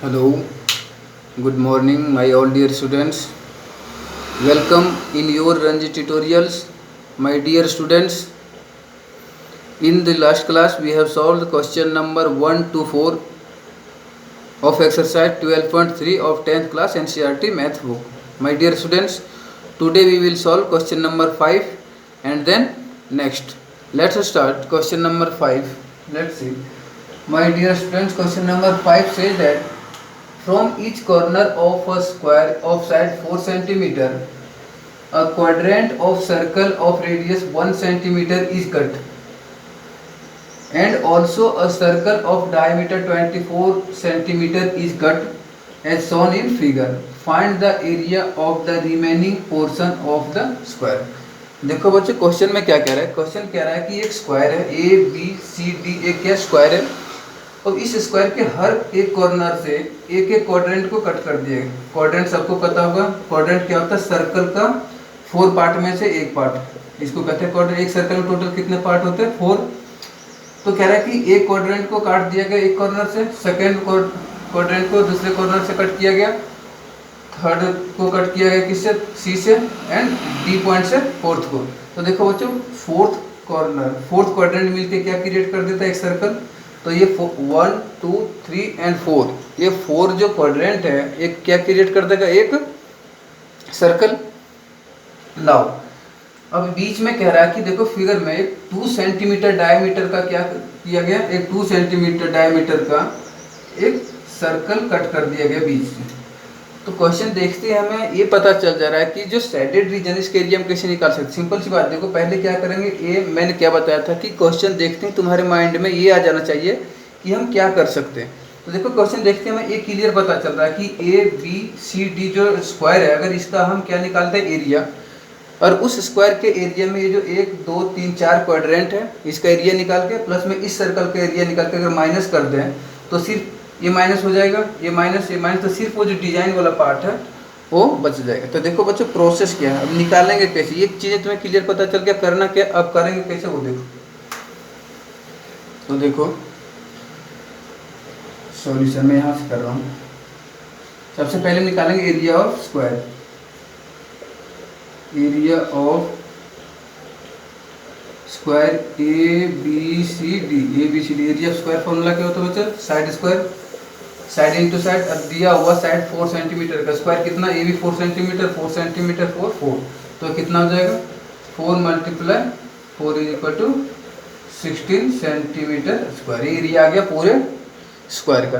Hello, good morning, my all dear students. Welcome in your Ranji tutorials, my dear students. In the last class, we have solved question number 1 to 4 of exercise 12.3 of 10th class NCERT math book. My dear students, today we will solve question number 5 and then next. Let's start question number 5. Let's see. My dear students, question number 5 says that from each corner of a square of side 4 centimeter, a quadrant of circle of radius 1 centimeter is cut, and also a circle of diameter 24 centimeter is cut as shown in figure. Find the area of the remaining portion of the square. देखो बच्चों, question में क्या कह रहा है? Question कह रहा है कि एक स्क्वायर है ए बी सी डी, एक क्या स्क्वायर है, और इस स्क्वायर के हर एक कॉर्नर से एक एक क्वाड्रेंट को कट कर दिया। क्वाड्रेंट सबको पता होगा, क्वाड्रेंट क्या होता है? सर्कल का 4 पार्ट में से एक पार्ट, इसको कहते हैं क्वाड्रेंट। एक सर्कल में टोटल कितने पार्ट होते हैं? 4। तो कह रहा है कि एक क्वाड्रेंट को काट दिया गया एक कॉर्नर से, सेकेंड क्वाड्रेंट को दूसरे कॉर्नर से कट किया गया, थर्ड को कट किया गया किससे? सी से, एंड डी पॉइंट से फोर्थ को। तो देखो बच्चों, फोर्थ क्वाड्रेंट मिलके क्या क्रिएट कर देता है? एक सर्कल। तो ये 1 2 3 एंड 4, ये 4 जो क्वाड्रेंट है एक क्या क्रिएट कर देगा? एक सर्कल। नाउ अब बीच में कह रहा है कि देखो फिगर में एक 2 सेंटीमीटर डायमीटर का क्या किया गया? एक 2 सेंटीमीटर डायमीटर का एक सर्कल कट कर दिया गया बीच से। तो क्वेश्चन देखते हैं, हमें ये पता चल जा रहा है कि जो सैडेड रीजन, इसके एरिया हम कैसे निकाल सकते? सिंपल सी बात, देखो पहले क्या करेंगे, ये मैंने क्या बताया था कि क्वेश्चन देखते हैं तुम्हारे माइंड में ये आ जाना चाहिए कि हम क्या कर सकते हैं। तो देखो क्वेश्चन देखते हैं, हमें ये क्लियर पता चल रहा है कि ए बी सी डी जो स्क्वायर है, अगर इसका हम क्या निकालते हैं? एरिया। और उस स्क्वायर के एरिया में ये जो 1 2 3 4 क्वाड्रेंट है, इसका एरिया निकाल के प्लस में इस सर्कल का एरिया निकाल के अगर माइनस कर दें तो सिर्फ ये माइनस हो जाएगा, ये माइनस, तो सिर्फ वो जो डिजाइन वाला पार्ट है वो बच जाएगा। तो देखो बच्चों, प्रोसेस क्या है, अब निकालेंगे कैसे? ये चीज़ें तुम्हें क्लियर पता चल गया, करना क्या अब करेंगे कैसे वो देखो। तो देखो सॉल्यूशन मैं यहाँ से कर रहा हूँ। सबसे पहले निकालेंगे area of square. Area of square A B C D, area of square formula क्या होता है बच्चा? Side square, side into side. अब दिया हुआ साइड 4 सेंटीमीटर का, स्क्वायर कितना? ए बी 4 सेंटीमीटर, 4 सेंटीमीटर 4, तो कितना हो जाएगा? 4 multiply 4 is equal to 16 centimetre square. Area आ गया पूरे स्क्वायर का।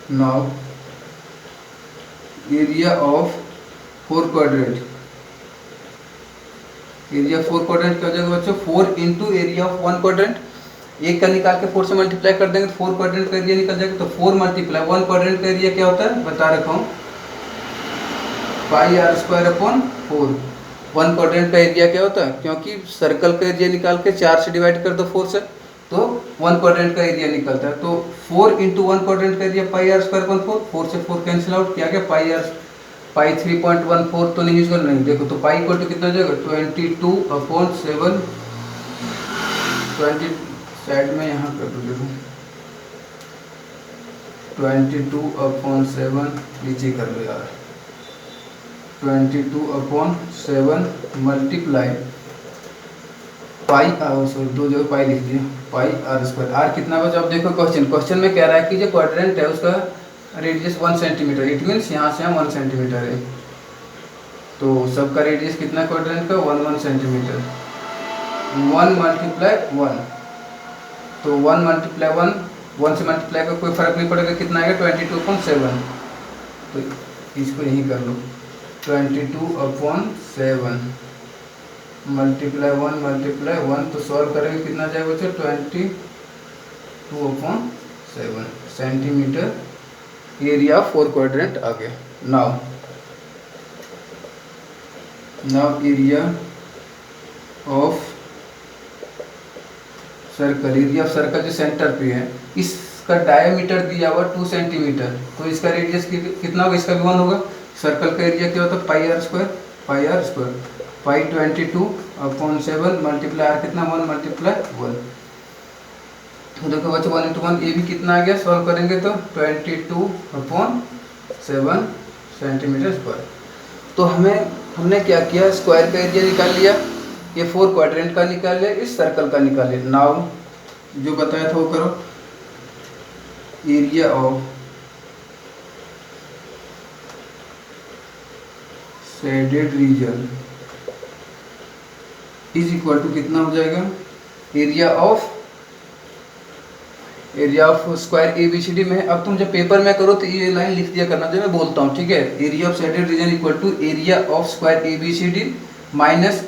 Now area of 4 quadrant, area 4 quadrant क्या हो जाएगा बच्चों? 4 इंटू एरिया ऑफ 1 क्वाड्रेंट। एक का निकाल के 4 से मल्टीप्लाई कर देंगे तो 4 क्वाड्रेंट का एरिया निकल जाएगा। तो 4 मल्टीप्लाई 1 क्वाड्रेंट का एरिया क्या होता है? बता रखा हूँ, पाई आर स्क्वायर अपॉन 4। 1 क्वाड्रेंट का एरिया क्या होता है? क्योंकि सर्कल का एरिया निकाल के 4 से डिवाइड कर दो 4 से, तो 1 क्वाड्रेंट का एरिया निकलता है। तो 4 इंटू 1 क्वाड्रेंट का area pi r square upon 4, 4 से 4 कैंसिल आउट, क्या गया? पाई आर, पाई 3.14 तो नहीं यूज करना, नहीं देखो, तो पाई इक्वल टू कितना हो जाएगा? 22/7। 20 साइड में यहाँ कर दो, देखो 22/7 नीचे कर लो यार। 22/7 मल्टीप्लाई पाई, सॉरी 2 जगह पाई लिख दिया, पाई आर स्क्वायर। आर कितना बचा? अब देखो क्वेश्चन में कह रहा है कि जो क्वाड्रेंट है उसका रेडियस 1 सेंटीमीटर, इट मीन्स यहाँ से 1 सेंटीमीटर है। तो सबका रेडियस कितना क्वाड्रेंट का? 1 सेंटीमीटर। 1 मल्टीप्लाई 1, तो 1 मल्टीप्लाई 1 से मल्टीप्लाई का कोई फर्क नहीं पड़ेगा, कितना आएगा? 22/7। तो इसको यही कर लो, 22/7 मल्टीप्लाई 1 तो सॉल्व करेंगे कितना जाएगा बच्चों? 22/7 सेंटीमीटर एरिया 4 क्वाड्रेंट आ गया। Now area of circle, area of circle जो सेंटर पे है, इसका डायमीटर दिया हुआ 2 सेंटीमीटर, तो इसका रेडियस कितना होगा? इसका भी 1 होगा। सर्कल का एरिया क्या होता है? Pi r square, pi 22/7 multiply r कितना? 1 मल्टीप्लाई 1। तो देखो बच्चों 1:1 ये भी कितना आ गया, सॉल्व करेंगे तो 22/7 सेंटीमीटर स्क्वायर। तो हमने क्या किया, स्क्वायर का एरिया निकाल लिया, ये 4 क्वाड्रेंट का निकाल लिया, इस सर्कल का निकाल लिया। नाउ जो बताया था वो करो, area of shaded region is equal to कितना हो जाएगा, एरिया ऑफ स्क्वायर ABCD में। अब तुम जब पेपर में करो तो ये लाइन लिख दिया करना जो मैं बोलता हूँ, ठीक है। Area of shaded region equal to area of square ABCD minus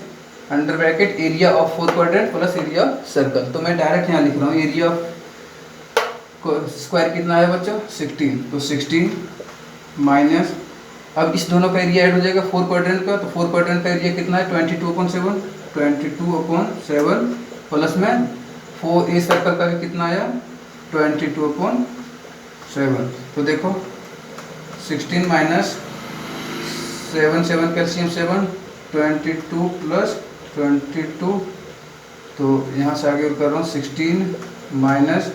under bracket area of 4 quadrant plus area circle. तो मैं डायरेक्ट यहाँ लिख रहा हूँ, एरिया ऑफ स्क्वायर कितना है बच्चों 16, तो 16 माइनस, अब इस दोनों का एरिया ऐड हो जाएगा 4 क्वाड्रेंट का, तो 4 क्वाड्रेंट का एरिया कितना है 22/7, 22/7 प्लस में 4 ए सर्कल का भी कितना आया 22/7। तो देखो 16 माइनस 7 7 कैल्शियम 7, 22 प्लस 22, तो यहाँ से आगे कर रहा हूँ 16 माइनस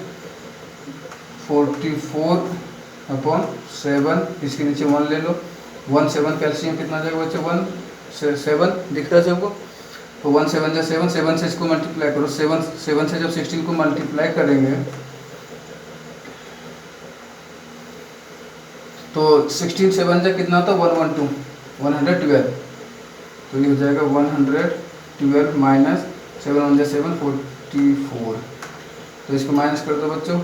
44/7, इसके नीचे 1 ले लो, 1 7 कैल्शियम कितना जाएगा बच्चों 1 7 दिख रहा है सबको, तो 1 7 जा 7, 7 से इसको मल्टीप्लाई करो, 7 से जब 16 को मल्टीप्लाई करेंगे तो 16 7 जा कितना होता है 112, 112, तो ये हो जाएगा 112 माइनस 7 1 जा 7 44, तो इसको माइनस कर दो बच्चों,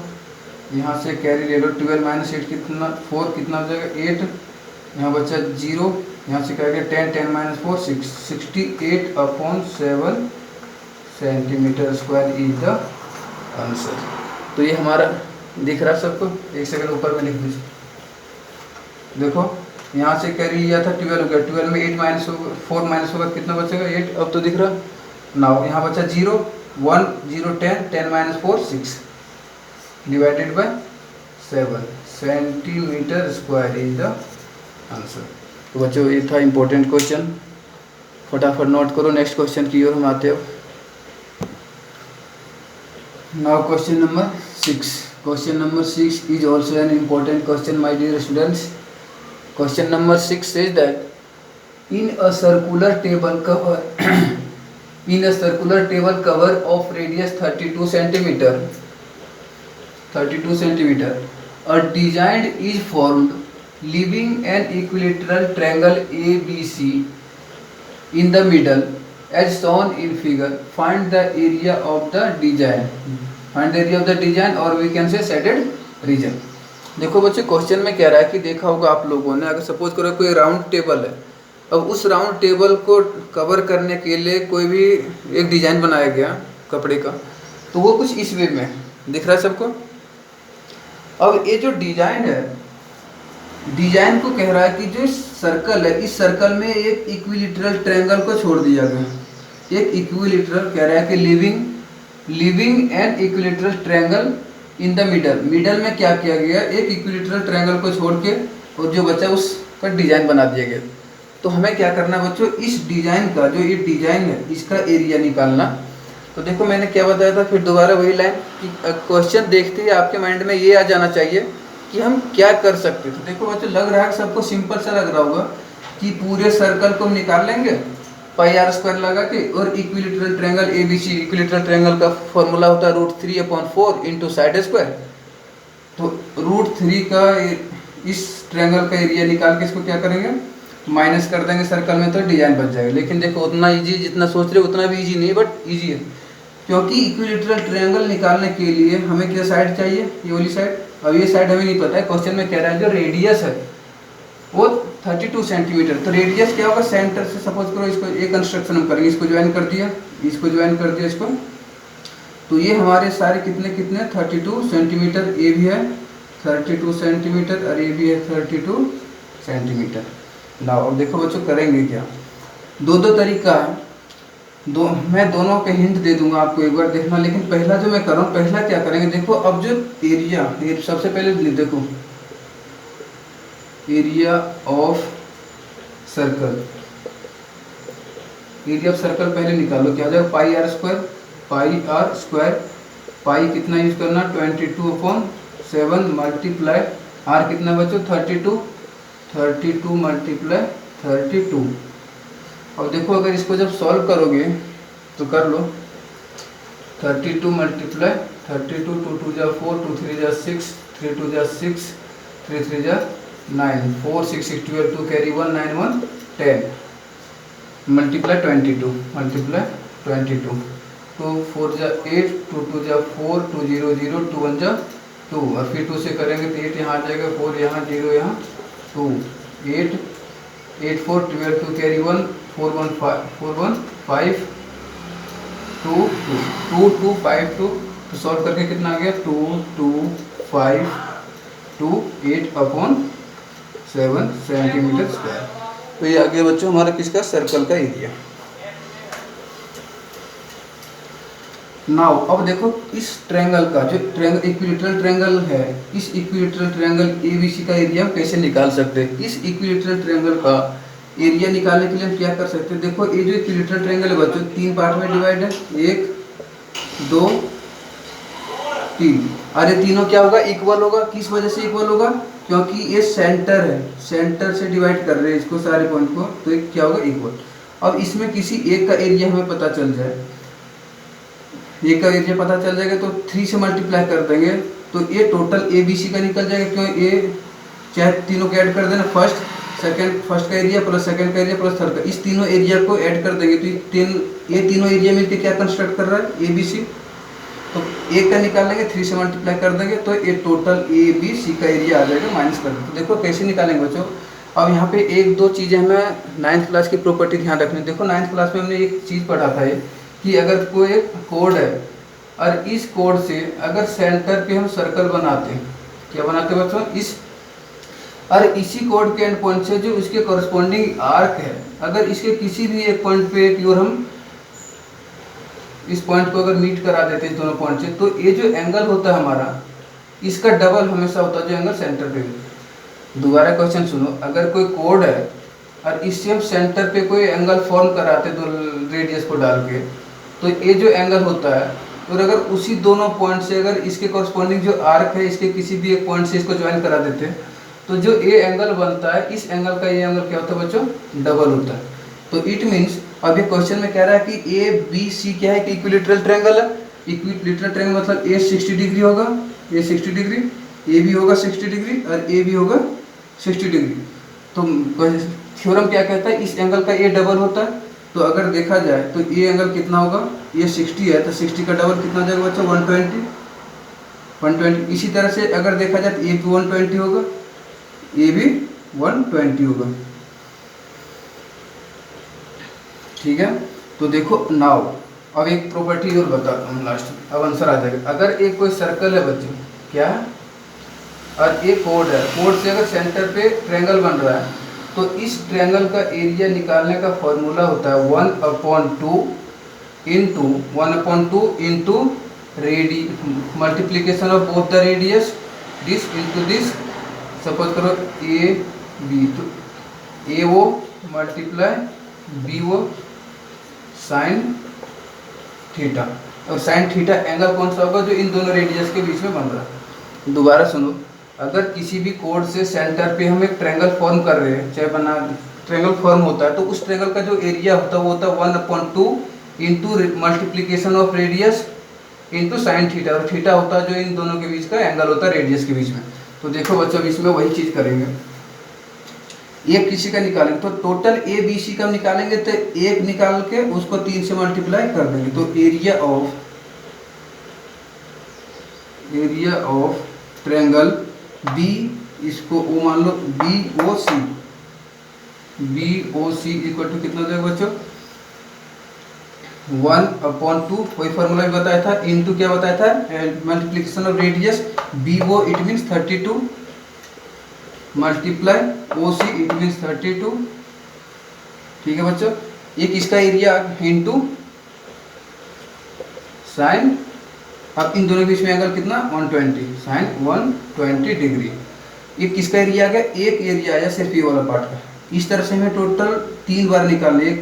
यहाँ से कैरी ले लो, 12 माइनस 8 कितना 4 कितना हो जाएगा 8, यहाँ बच्चा 0, यहाँ से क्या गया 10, 10 माइनस 4 6, 68/7 centimetre square is the answer. तो ये हमारा दिख रहा है सबको, एक सेकंड ऊपर में लिख दीजिए। देखो यहाँ से कैरी लिया था 12 हो गया, 12 में 8 माइनस 4 माइनस होगा कितना बचेगा 8, अब तो दिख रहा नाउ, यहाँ बचा 0 1 0 10, 10 माइनस 4 6 divided by 7 centimetre square is the answer. तो बच्चों ये था इम्पोर्टेंट क्वेश्चन, फटाफट नोट करो, नेक्स्ट क्वेश्चन की ओर हम आते हो। Now question number 6, question number 6 is also an important question my dear students. Question number 6 says that in a circular table cover of radius 32 centimeter, a design is formed leaving an equilateral triangle ABC in the middle as shown in figure. Find the area of the design. Or we can say shaded region. देखो बच्चे question में कह रहा है कि देखा होगा आप लोगों ने, अगर सपोज करो कोई राउंड टेबल है, अब उस राउंड टेबल को कवर करने के लिए कोई भी एक डिजाइन बनाया गया कपड़े का, तो वो कुछ इस वे में दिख रहा है सबको। अब ये जो डिजाइन है, डिजाइन को कह रहा है कि जो सर्कल है, इस सर्कल में एक इक्विलेटरल ट्रायंगल को छोड़ दिया गया, एक इक्विलेटरल कह रहा है कि living an equilateral triangle in the middle में क्या किया गया, एक इक्विलेटरल ट्रायंगल को छोड़ के और जो बचा उसका डिजाइन बना दिया गया। तो हमें क्या करना बच्चों, इस डिजाइन का जो ये डिजाइन है इसका एरिया निकालना। तो देखो मैंने क्या बताया था, फिर दोबारा वही लाइन कि क्वेश्चन देखते ही आपके माइंड में ये आ जाना चाहिए कि हम क्या कर सकते। तो देखो बच्चों लग रहा है सबको सिंपल सा लग रहा होगा कि पूरे सर्कल को हम निकाल लेंगे πr² लगा के, और equilateral triangle ABC, equilateral triangle का फॉर्मूला होता है √3/4 इंटू साइड स्क्वायर। तो √3 का इस ट्रायंगल का एरिया निकाल के इसको क्या करेंगे माइनस कर देंगे सर्कल में, तो डिजाइन बच जाएगा। लेकिन देखो उतना इजी जितना सोच रहे उतना भी इजी नहीं, बट इजी है, क्योंकि इक्विलेटरल ट्रायंगल निकालने के लिए हमें क्या साइड चाहिए, ये वाली साइड। अब ये साइड हमें नहीं पता है, क्वेश्चन में कह रहा है जो रेडियस है वो 32 सेंटीमीटर, तो रेडियस क्या होगा सेंटर से, सपोज करो इसको एक कंस्ट्रक्शन हम करेंगे, इसको ज्वाइन कर दिया, इसको ज्वाइन कर दिया इसको, तो ये हमारे सारे कितने 32 सेंटीमीटर, ए भी है 32 सेंटीमीटर और ए भी है 32 सेंटीमीटर। लाओ अब देखो बच्चों करेंगे क्या, दो तरीका है, मैं दोनों के हिंट दे दूंगा आपको, एक बार देखना। लेकिन पहला जो मैं कर रहा हूँ, पहला क्या करेंगे देखो, अब जो एरिया सबसे पहले देखो एरिया ऑफ सर्कल, पहले निकालो, क्या हो जाएगा πr² पाई कितना यूज करना, 22/7 मल्टीप्लाई आर कितना बच्चों 32, 32 मल्टीप्लाई 32। अब देखो अगर इसको जब सॉल्व करोगे तो कर लो, 32 मल्टीप्लाई 32, 2 2 जा 4, 2 3 जा 6, 3 2 जा 6, 3 3 जा 9, 4 6 6 12, 2 कैरी 1, 9 1 10 मल्टीप्लाई 22 मल्टीप्लाई 22, 2 4 जा 8, 2 2 जा 4, 2 0 0, 2 1 जा 2 और फिर 2 से करेंगे तो 8 यहाँ आ जाएगा, 4 यहाँ 0 यहाँ 2, 8 8 4 12, 2 कैरी 1, 4 1 5 4 1 5 2 2 2 5 2, तो सॉल्व करके कितना आ गया 2 2 5 2 8/7 सेंटीमीटर स्क्वायर। तो ये आ गया बच्चों हमारा किसका, सर्कल का एरिया। नाउ अब देखो इस ट्रायंगल का जो ट्रायंगल इक्विलैटरल ट्रायंगल है, इस इक्विलैटरल ट्रायंगल एबीसी का एरिया हम कैसे निकाल सकते हैं। इस इक्विलैटरल ट्रायंगल का एरिया निकालने के लिए हम क्या कर सकते हैं, देखो ये जो इक्विलैटरल ट्रायंगल है बच्चों 3 पार्ट में डिवाइड है, 1 2 3। अरे तीनों क्या होगा, इक्वल होगा। किस वजह से इक्वल होगा, क्योंकि ये सेंटर है, सेंटर से डिवाइड कर रहे हैं इसको सारे पॉइंट को, तो ये क्या होगा इक्वल। अब इसमें किसी एक का एरिया हमें पता चल जाए, एक का एरिया पता चल जाएगा तो 3 से मल्टीप्लाई कर देंगे तो ये टोटल ए बी सी का निकल जाएगा। क्यों, ये चाहे तीनों को ऐड कर देना, फर्स्ट का एरिया प्लस सेकंड का एरिया प्लस थर्ड का, इस तीनों एरिया को ऐड कर देंगे तो ये तीनों एरिया मिलकर क्या कंस्ट्रक्ट कर रहा है, ए बी सी। तो एक का निकाल लेंगे, 3 से मल्टीप्लाई कर देंगे तो ये टोटल ए बी सी का एरिया आ जाएगा माइनस कर देंगे। तो देखो कैसे निकालेंगे बच्चों। अब यहाँ पे एक दो चीज़ें हमें 9th क्लास की प्रॉपर्टी ध्यान रखनी। देखो 9th क्लास में हमने एक चीज़ पढ़ा था ये कि अगर कोई कोड है और इस कोड से अगर सेंटर पे हम सर्कल बनाते हैं, क्या बनाते हैं बच्चों, इस और इसी कोड के एंड पॉइंट से जो उसके कॉरस्पॉन्डिंग आर्क है, अगर इसके किसी भी एक पॉइंट पे की ओर हम इस पॉइंट को अगर मीट करा देते हैं दोनों पॉइंट से, तो ये जो एंगल होता है हमारा इसका डबल हमेशा होता है जो एंगल सेंटर पे। दोबारा क्वेश्चन सुनो, अगर कोई कोड है और इससे हम सेंटर पे कोई एंगल फॉर्म कराते दो रेडियस को डाल के, तो ये जो एंगल होता है, और अगर उसी दोनों पॉइंट से अगर इसके कॉरस्पॉन्डिंग जो आर्क है इसके किसी भी एक पॉइंट से इसको ज्वाइन करा देते हैं, तो जो ए एंगल बनता है इस एंगल का ये एंगल क्या होता है बच्चों, डबल होता है। तो इट मीन्स अब ये क्वेश्चन में कह रहा है कि ए बी सी क्या है, कि इक्विलैटरल ट्रायंगल है। इक्विलैटरल ट्रायंगल मतलब ए 60 डिग्री होगा, ए 60 डिग्री, ए भी होगा 60 डिग्री और ए भी होगा 60 डिग्री। तो थ्योरम क्या कहता है, इस एंगल का ए डबल होता है। तो अगर देखा जाए तो ये एंगल कितना होगा, ये 60 है तो 60 का डबल कितना हो जाएगा बच्चों, 120। इसी तरह से अगर देखा जाए तो ये भी 120 होगा, ये भी 120 होगा। ठीक है, तो देखो नाउ अब एक प्रॉपर्टी और बताता हूँ लास्ट में, अब आंसर आ जाएगा। अगर एक कोई सर्कल है बच्चों, क्या है, और एक कोड है, कोड से अगर सेंटर पे ट्रायंगल बन रहा है, तो इस ट्रायंगल का एरिया निकालने का फॉर्मूला होता है 1/2 into multiplication of both the radius this into this. Suppose करो ए बी, तो ए वो मल्टीप्लाई बी वो साइन थीटा, और साइन थीटा एंगल कौन सा होगा, जो इन दोनों रेडियस के बीच में बन रहा है। दोबारा सुनो, अगर किसी भी कोड से सेंटर पे हम एक ट्रायंगल फॉर्म कर रहे हैं, चाहे बना ट्रायंगल फॉर्म होता है, तो उस ट्रायंगल का जो एरिया होता है वो होता है 1/2 into multiplication of radius into sine theta, और थीटा होता है जो इन दोनों के बीच का एंगल होता है रेडियस के बीच में। तो देखो बच्चों इसमें वही चीज़ करेंगे, एक किसी का निकालेंगे तो टोटल ए बी सी का निकालेंगे, तो एक निकाल के उसको 3 से मल्टीप्लाई कर देंगे, तो एरिया ऑफ ट्रायंगल बी, इसको ओ मान लो B O C equal to कितना देगा बच्चों, 1/2, कोई फॉर्मूला भी बताया था, इनटू क्या बताया था, multiplication of radius B O it means 32 multiply O C it means 32। ठीक है बच्चों, ये किसका एरिया इंटू साइन, अब इन दोनों के बीच में एंगल कितना 120, साइन 120 डिग्री। ये किसका एरिया आ गया, एक एरिया आया सिर्फ ये वाला पार्ट का। इस तरह से हमें टोटल 3 बार निकालने, 1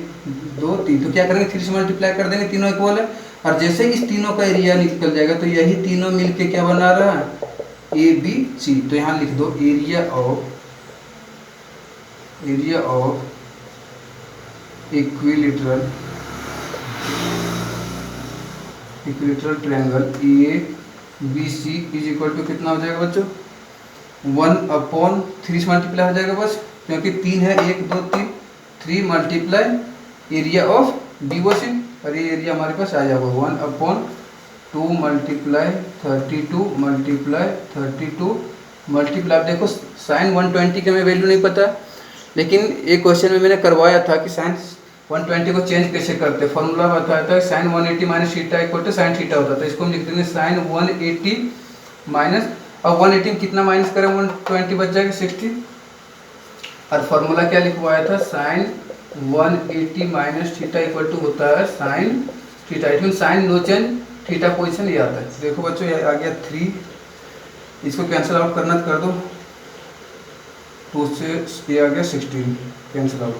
2 3, तो क्या करेंगे 3 से मल्टीप्लाई कर देंगे, तीनों इक्वल है। और जैसे इस तीनों का एरिया निकल जाएगा तो यही तीनों मिलके क्या बना रहा है, ए बी सी। तो यहाँ लिख दो area of equilateral triangle A B C is equal to कितना हो जाएगा बच्चों, 1/3 से मल्टीप्लाई हो जाएगा बस, क्योंकि 3 है, 1 2 3, 3 मल्टीप्लाई एरिया ऑफ बी वो सी, और ये एरिया हमारे पास आ जाएगा 1/2 मल्टीप्लाई 32 मल्टीप्लाई 32 मल्टीप्लाई। आप देखो साइन 120 का हमें वैल्यू नहीं पता, लेकिन एक क्वेश्चन में मैंने करवाया था कि साइन 120 को चेंज कैसे करते, फॉर्मूला बताया था sine 180 minus theta equal to sine theta होता था। इसको हम लिख देंगे साइन 180 माइनस, अब 180 में कितना माइनस करें, 120 बच जाएगा 60, और फॉर्मूला क्या लिखवाया था, sine 180 minus theta equal to होता है sine theta. It mean sine no change, theta position ये आता है। देखो बच्चों ये आ गया 3, इसको कैंसिल आउट करना तो कर दो, 2 से ये आ गया 16 कैंसिल आउट,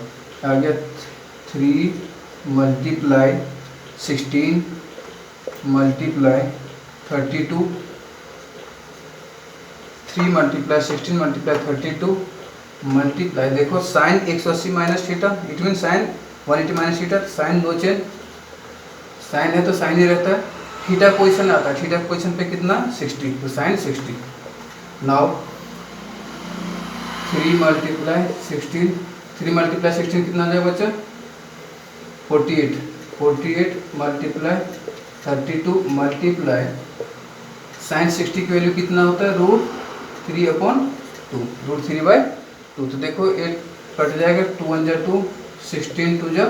आ गया 3 multiply 16 multiply 32, 3 multiply 16 multiply 32 multiply, देखो sine 180 minus theta, it mean sine 180 minus theta, sine no change, sine है तो साइन ही रहता है, थीटा पोजीशन आता है, थीटा पोजीशन पे कितना 60, तो साइन 60। नाउ 3 मल्टीप्लाई 16, 3 मल्टीप्लाई 16 कितना आ जाएगा बच्चा, 48, 48 मल्टीप्लाई 32 मल्टीप्लाई साइन 60 की वैल्यू कितना होता है, √3/2, √3/2। तो देखो 8 कट जाएगा, 2 1 जा 2, 16 2 जा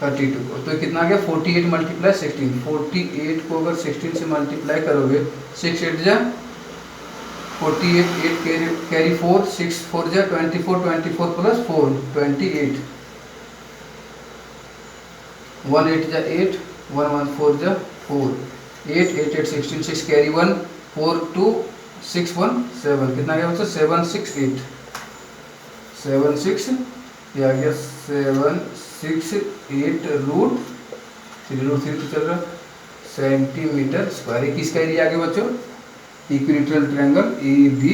32 को, तो कितना आ गया 48 मल्टीप्लाई 16, 48 को अगर 16 से मल्टीप्लाई करोगे 6 8 जा 48, 8 कैरी 4, 6 4 जा 24, 24 प्लस 4 28, 1 8 जा 8, 1 1 4 जा 4, 8 8 8 16, 6 कैरी 1, 4 2 6 1 7, कितना गया बच्चा 7 6 8, 7 6 ये आ गया 7 6 8 √3 तो चल रहा सेंटीमीटर स्क्वायर। ये किसका एरिया आ गया बच्चों, equilateral triangle A B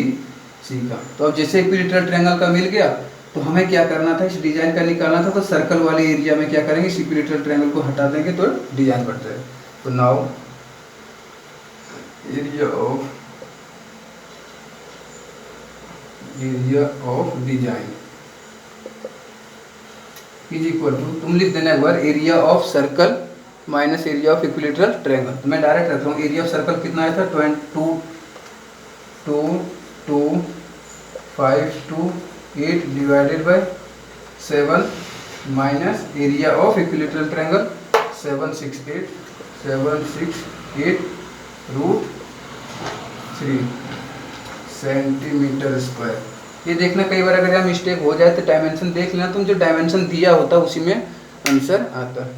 C का। तो अब जैसे इक्विलेटरल ट्रायंगल का मिल गया तो हमें क्या करना था, इस डिजाइन का निकालना था, तो सर्कल वाले एरिया में क्या करेंगे, इस इक्विलेटरल ट्रायंगल को हटा देंगे तो डिजाइन बढ़ता है। तो now area of design is equal to, तुम लिख देना एक बार, area of circle minus area of equilateral triangle. तो मैं डायरेक्ट रख रहा हूँ, एरिया ऑफ सर्कल कितना आया था 2.528 divided by 7 minus area of equilateral triangle 768 √3 centimetre square. ये देखना कई बार अगर यहाँ मिस्टेक हो जाए तो डायमेंशन देख लेना, तुम जो डायमेंशन दिया होता है उसी में आंसर आता है।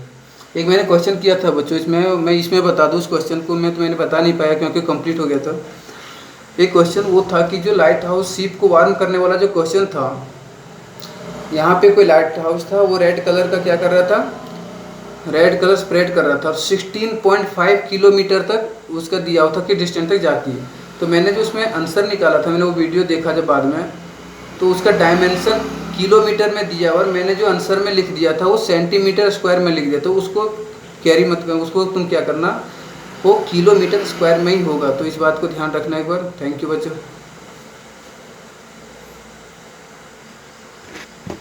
एक मैंने क्वेश्चन किया था बच्चों, इसमें मैं इसमें बता दूँ, उस क्वेश्चन को मैं तो मैंने बता नहीं पाया क्योंकि कंप्लीट हो गया था। एक क्वेश्चन वो था कि जो लाइट हाउस शिप को वार्न करने वाला जो क्वेश्चन था, यहाँ पे कोई लाइट हाउस था, वो रेड कलर का क्या कर रहा था, रेड कलर स्प्रेड कर रहा था, 16.5 किलोमीटर तक उसका दिया हुआ था कि डिस्टेंस तक जाती है। तो मैंने जो उसमें आंसर निकाला था, मैंने वो वीडियो देखा जब बाद में, तो उसका डायमेंशन किलोमीटर में दिया और मैंने जो आंसर में लिख दिया था वो सेंटीमीटर स्क्वायर में लिख दिया। तो उसको कैरी मत कर, उसको तुम क्या करना, वो किलोमीटर स्क्वायर में ही होगा। तो इस बात को ध्यान रखना एक बार। थैंक यू बच्चों।